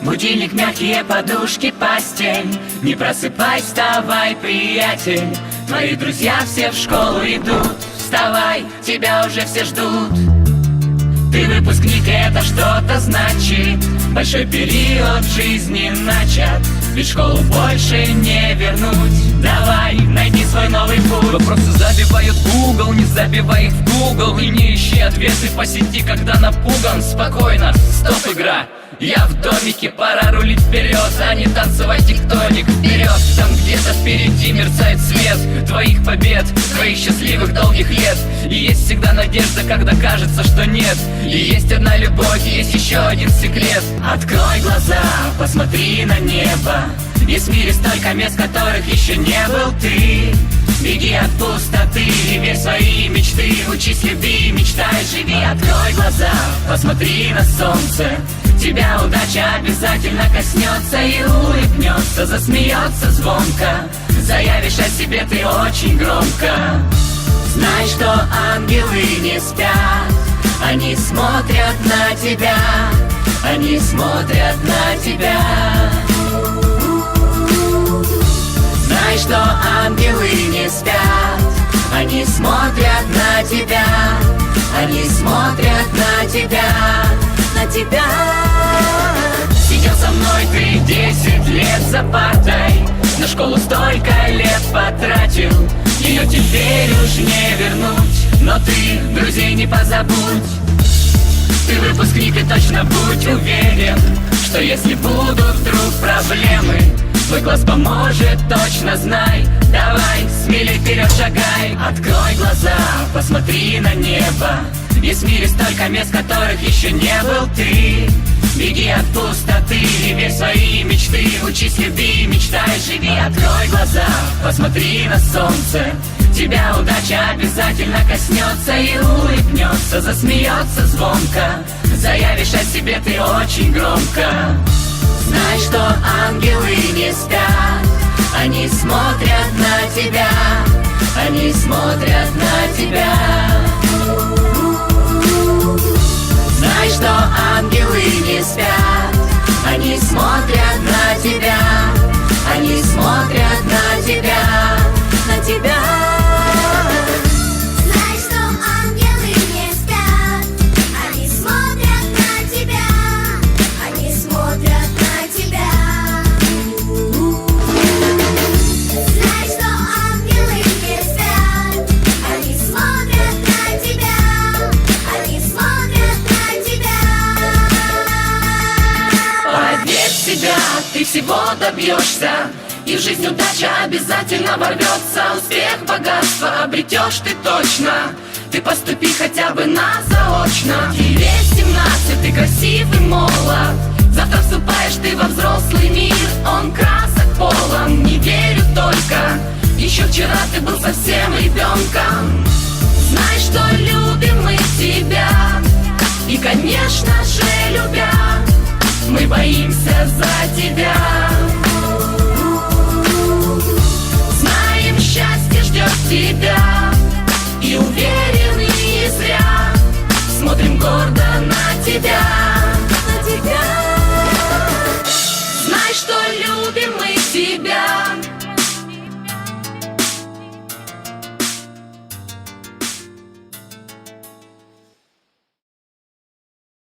Будильник, мягкие подушки, постель. Не просыпай, вставай, приятель. Твои друзья все в школу идут. Вставай, тебя уже все ждут. Ты выпускник, и это что-то значит. Большой период жизни начат, ведь школу больше не вернуть. Давай, найди свой новый путь. Вопросы забивают в Google, не забивай их в Google. И не ищи ответы по сети, когда напуган. Спокойно, стоп, игра. Я в домике, пора рулить вперед, а не танцевать тектоник. Вперед, там где-то впереди мерцает свет твоих побед, твоих счастливых долгих лет. И есть всегда надежда, когда кажется, что нет. И есть одна любовь, и есть еще один секрет. Открой глаза, посмотри на небо. Есть в мире столько мест, которых еще не был ты. Беги от пустоты, верь в свои мечты. Учись, люби, мечтай, живи. Открой глаза, посмотри на солнце. Тебя удача обязательно коснется и улыбнется, засмеется звонко. Заявишь о себе ты очень громко. Знай, что ангелы не спят, они смотрят на тебя, они смотрят на тебя. Знай, что ангелы не спят, они смотрят на тебя, они смотрят на тебя, на тебя. Сидел со мной ты 10 лет за партой, на школу столько лет потратил. Ее теперь уж не вернуть, но ты друзей не позабудь. Ты выпускник и точно будь уверен, что если будут вдруг проблемы, твой класс поможет, точно знай. Давай, смелей вперед шагай. Открой глаза, посмотри на небо. Есть в мире столько мест, которых еще не был ты. Беги от пустоты, верь в свои мечты. Учись, люби, мечтай, живи. Открой глаза, посмотри на солнце. Тебя удача обязательно коснется и улыбнется, засмеется звонко. Заявишь о себе ты очень громко. Знай, что ангелы не спят, они смотрят на тебя, они смотрят на тебя. Знай, что ангелы не спят, они смотрят на тебя, они смотрят на тебя, на тебя. Ты всего добьешься, и в жизнь удача обязательно ворвется. Успех, богатство обретешь ты точно. Ты поступи хотя бы на заочно. Тебе 17, ты красив и молод. Завтра вступаешь ты во взрослый мир. Он красок полон, не верю только. Еще вчера ты был совсем ребенком. Знай, что любим мы тебя, и, конечно же, любя, мы боимся за тебя. Знаем, счастье ждет тебя.